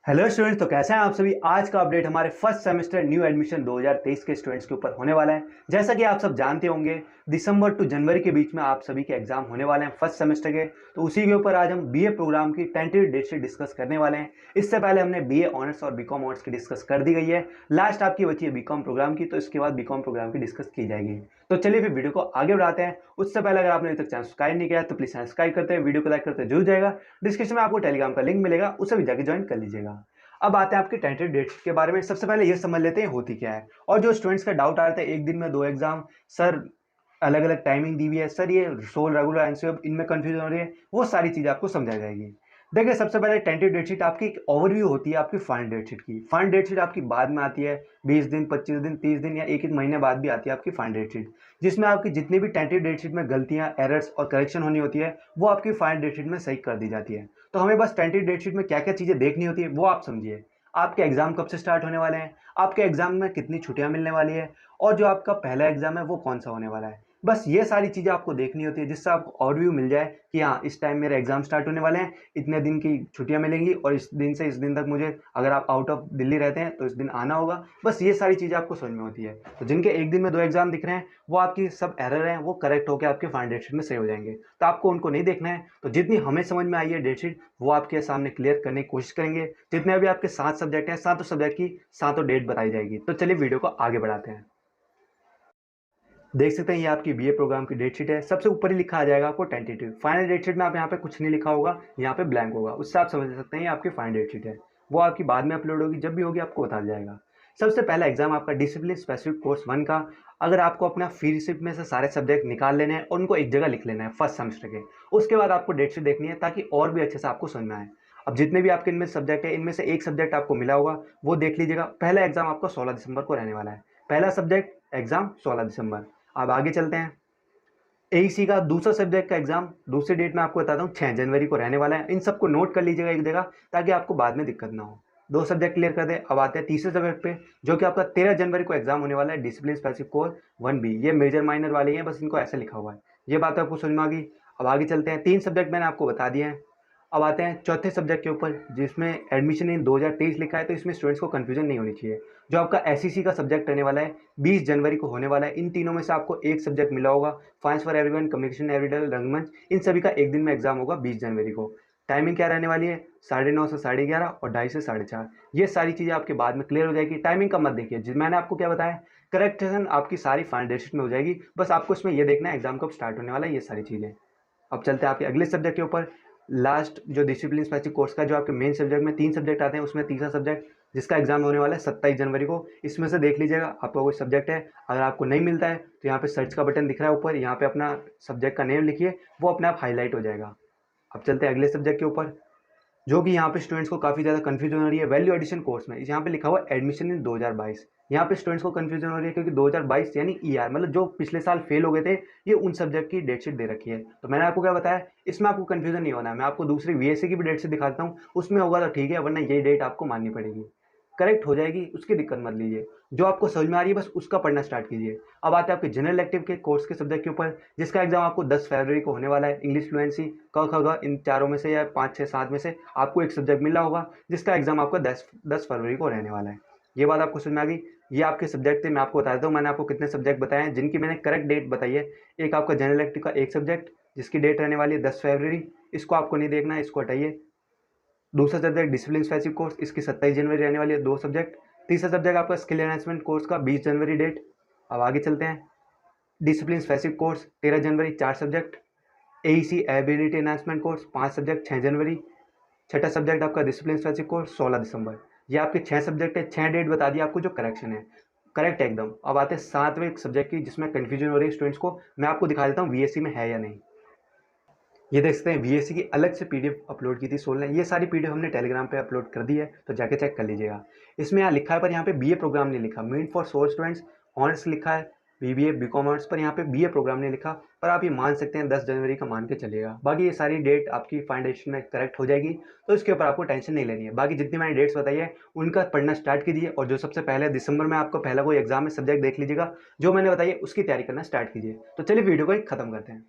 Hello students, तो कैसे हैं आप सभी। आज का अपडेट हमारे फर्स्ट सेमेस्टर न्यू एडमिशन 2023 के स्टूडेंट्स के ऊपर होने वाला है। जैसा कि आप सब जानते होंगे, दिसंबर टू जनवरी के बीच में आप सभी के एग्जाम होने वाले हैं फर्स्ट सेमेस्टर के। तो उसी के ऊपर आज हम बीए प्रोग्राम की टेंटेटिव डेट शीट डिस्कस करने वाले हैं। इससे पहले हमने बीए ऑनर्स और बीकॉम ऑनर्स की डिस्कस कर दी गई है। लास्ट आपकी बची है बीकॉम प्रोग्राम की, तो इसके बाद बीकॉम प्रोग्राम की डिस्कस की जाएगी। तो चलिए फिर वीडियो को आगे बढ़ाते हैं। उससे पहले अगर आपने अभी तक चैनल सब्सक्राइब नहीं किया तो प्लीज सब्सक्राइब करते हैं, वीडियो को लाइक करते जरूर जाएगा। डिस्क्रिप्शन में आपको टेलीग्राम का लिंक मिलेगा, उसे भी जाकर ज्वाइन कर लीजिएगा। अब आते हैं आपके टेंटेटिव डेट्स के बारे में। सबसे पहले ये समझ लेते हैं होती क्या है। और जो स्टूडेंट्स का डाउट आ रहा था एक दिन में दो एग्जाम, सर अलग अलग टाइमिंग दी हुई है, सर ये सोल रेगुलर आंसर इनमें कंफ्यूजन हो रही है, वो सारी चीज़ें आपको समझाई जाएगी। देखिए, सबसे पहले टेंटेटिव डेट शीट आपकी एक ओवरव्यू होती है आपकी फाइनल डेट शीट की। फाइनल डेट शीट आपकी बाद में आती है, 20 दिन 25 दिन 30 दिन या एक एक महीने बाद भी आती है आपकी फाइनल डेट शीट, जिसमें आपकी जितनी भी टेंटेटिव डेट शीट में गलतियां, एरर्स और करेक्शन होनी होती है वो आपकी फाइनल डेट शीट में सही कर दी जाती है। तो हमें बस टेंटेटिव डेट शीट में क्या क्या चीज़ें देखनी होती है वो आप समझिए। आपके एग्जाम कब से स्टार्ट होने वाले हैं, आपके एग्जाम में कितनी छुट्टियां मिलने वाली है, और जो आपका पहला एग्जाम है वो कौन सा होने वाला है। बस ये सारी चीज़ें आपको देखनी होती है, जिससे आपको ओवरव्यू मिल जाए कि हाँ, इस टाइम मेरे एग्जाम स्टार्ट होने वाले हैं, इतने दिन की छुट्टियां मिलेंगी और इस दिन से इस दिन तक मुझे, अगर आप आउट ऑफ दिल्ली रहते हैं तो इस दिन आना होगा। बस ये सारी चीज़ें आपको समझ में होती है। तो जिनके एक दिन में दो एग्जाम दिख रहे हैं वो आपकी सब एरर हैं, वो करेक्ट होकर आपके फाइनल डेट शीट में सही हो जाएंगे। तो आपको उनको नहीं देखना है। तो जितनी हमें समझ में आई है डेट शीट वो आपके सामने क्लियर करने की कोशिश करेंगे। जितने भी आपके 7 सब्जेक्ट हैं, सातों सब्जेक्ट की सातों डेट बताई जाएगी। तो चलिए वीडियो को आगे बढ़ाते हैं। देख सकते हैं ये आपकी बीए प्रोग्राम की डेट शीट है। सबसे ऊपर ही लिखा आ जाएगा आपको टेंटेटिव। फाइनल डेट शीट में आप यहाँ पे कुछ नहीं लिखा होगा, यहाँ पे ब्लैंक होगा, उससे आप समझ सकते हैं ये आपकी फाइनल डेट शीट है। वो आपकी बाद में अपलोड होगी, जब भी होगी आपको बता जाएगा। सबसे पहला एग्जाम आपका डिसिप्लिन स्पेसिफिक कोर्स 1 का। अगर आपको अपना फ्री रिसिप्ट में से सारे सब्जेक्ट निकाल लेने हैं और उनको एक जगह लिख लेना है फर्स्ट सेमेस्टर के, उसके बाद आपको डेट शीट देखनी है ताकि और भी अच्छे से आपको समझ में आए। अब जितने भी आपके इनमें सब्जेक्ट है, इनमें से एक सब्जेक्ट आपको मिला होगा, वो देख लीजिएगा। पहला एग्जाम आपका 16 दिसंबर को रहने वाला है। पहला सब्जेक्ट एग्जाम 16 दिसंबर। अब आगे चलते हैं। एईसी का दूसरा सब्जेक्ट का एग्जाम दूसरी डेट में आपको बताता हूँ, 6 जनवरी को रहने वाला है। इन सबको नोट कर लीजिएगा एक जगह, ताकि आपको बाद में दिक्कत ना हो। दो सब्जेक्ट क्लियर कर दे। अब आते हैं तीसरे सब्जेक्ट पे, जो कि आपका 13 जनवरी को एग्जाम होने वाला है, डिसिप्लिन स्पेसिफिक कोर्स 1B। ये मेजर माइनर वाले हैं, बस इनको ऐसे लिखा हुआ है। ये बात आपको समझ में आ गई। अब आगे चलते हैं। 3 सब्जेक्ट मैंने आपको बता दिए हैं। अब आते हैं चौथे सब्जेक्ट के ऊपर, जिसमें एडमिशन इन 2023 लिखा है, तो इसमें स्टूडेंट्स को कंफ्यूजन नहीं होनी चाहिए। जो आपका एसईसी का सब्जेक्ट रहने वाला है, 20 जनवरी को होने वाला है। इन तीनों में से आपको एक सब्जेक्ट मिला होगा, finance for everyone, communication everyday, रंगमंच। इन सभी का एक दिन में एग्जाम होगा 20 जनवरी को। टाइमिंग क्या रहने वाली है, 9:30 से 11:30 और 2:30 से 4:30। ये सारी चीज़ें आपके बाद में क्लियर हो जाएगी। टाइमिंग का मत देखिए, जिस मैंने आपको क्या बताया, करेक्टेशन आपकी सारी फाइनल डेट शीट में हो जाएगी। बस आपको इसमें ये देखना है एग्जाम कब स्टार्ट होने वाला है, ये सारी चीज़ें। अब चलते हैं आपके अगले सब्जेक्ट के ऊपर। लास्ट जो डिसिप्लिन स्पेसिफिक कोर्स का, जो आपके मेन सब्जेक्ट में 3 सब्जेक्ट आते हैं, उसमें तीसरा सब्जेक्ट जिसका एग्जाम होने वाला है 27 जनवरी को। इसमें से देख लीजिएगा आपका कोई सब्जेक्ट है। अगर आपको नहीं मिलता है तो यहाँ पे सर्च का बटन दिख रहा है ऊपर, यहाँ पे अपना सब्जेक्ट का नेम लिखिए, वो अपने आप हाईलाइट हो जाएगा। अब चलते हैं अगले सब्जेक्ट के ऊपर, जो कि यहाँ पे स्टूडेंट्स को काफ़ी ज़्यादा कंफ्यूजन हो रही है। वैल्यू एडिशन कोर्स में यहाँ पे लिखा हुआ है एडमिशन इन 2022। यहाँ पे स्टूडेंट्स को कंफ्यूजन हो रही है, क्योंकि 2022 यानी ईआर, मतलब जो पिछले साल फेल हो गए थे, ये उन सब्जेक्ट की डेट शीट दे रखी है। तो मैंने आपको क्या बताया, इसमें आपको कंफ्यूजन नहीं होना है। मैं आपको दूसरी वीएससी की भी डेट शीट दिखाता हूँ, उसमें होगा तो ठीक है, वरना ये डेट आपको माननी पड़ेगी। करेक्ट हो जाएगी, उसकी दिक्कत मत लीजिए। जो आपको समझ में आ रही है बस उसका पढ़ना स्टार्ट कीजिए। अब आते हैं आपके जनरल इलेक्टिव के कोर्स के सब्जेक्ट के ऊपर, जिसका एग्जाम आपको 10 फरवरी को होने वाला है। इंग्लिश फ्लुएंसी, क ख ग, इन चारों में से या 5 6 7 में से आपको एक सब्जेक्ट मिला होगा, जिसका एग्जाम आपका 10 फरवरी को रहने वाला है। ये बात आपको समझ में आ गई। ये आपके सब्जेक्ट थे। मैं आपको बता देता हूँ मैंने आपको कितने सब्जेक्ट बताए हैं, जिनकी मैंने करेक्ट डेट बताई है। एक आपका जनरल इलेक्टिव का एक सब्जेक्ट, जिसकी डेट रहने वाली है 10 फरवरी, इसको आपको नहीं देखना है, इसको हटाइए। दूसरा सब्जेक्ट डिसिप्लिन स्पेसिफिक कोर्स, इसकी 27 जनवरी रहने वाली है, 2 सब्जेक्ट। तीसरा सब्जेक्ट आपका स्किल एनहांसमेंट कोर्स का 20 जनवरी डेट। अब आगे चलते हैं। डिसिप्लिन स्पेसिफिक कोर्स 13 जनवरी, 4 subject. AEC ability enhancement course 5 subject, 6 जनवरी। छठा सब्जेक्ट आपका डिसिप्लिन स्पेसिफिक कोर्स 16 दिसंबर। ये आपके 6 सब्जेक्ट है, 6 डेट बता दी आपको जो करेक्शन है, करेक्ट है एकदम। अब आते हैं 7वें सब्जेक्ट की, जिसमें कन्फ्यूजन हो रही है स्टूडेंट्स को। मैं आपको दिखा देता हूँ वीएससी में है या नहीं। ये देख सकते हैं वीएससी की अलग से पीडीएफ अपलोड की थी 16 ने। ये सारी पीडीएफ हमने टेलीग्राम पे अपलोड कर दी है, तो जाके चेक कर लीजिएगा। इसमें यहाँ लिखा है, पर यहाँ पे बीए प्रोग्राम नहीं लिखा। Mean for sole students honours लिखा है, बीबीए बीकॉम ऑनर्स, पर यहाँ पे बीए प्रोग्राम नहीं लिखा। पर आप ये मान सकते हैं 10 जनवरी का मान के चलिएगा। बाकी ये सारी डेट आपकी फाउंडेशन में करेक्ट हो जाएगी, तो इसके ऊपर आपको टेंशन नहीं लेनी है। बाकी जितनी मैंने डेट्स बताई है उनका पढ़ना स्टार्ट कीजिए, और जो सबसे पहले दिसंबर में आपका पहला कोई एग्जाम में सब्जेक्ट देख लीजिएगा, जो मैंने बताई है उसकी तैयारी करना स्टार्ट कीजिए। तो चलिए वीडियो को खत्म करते हैं।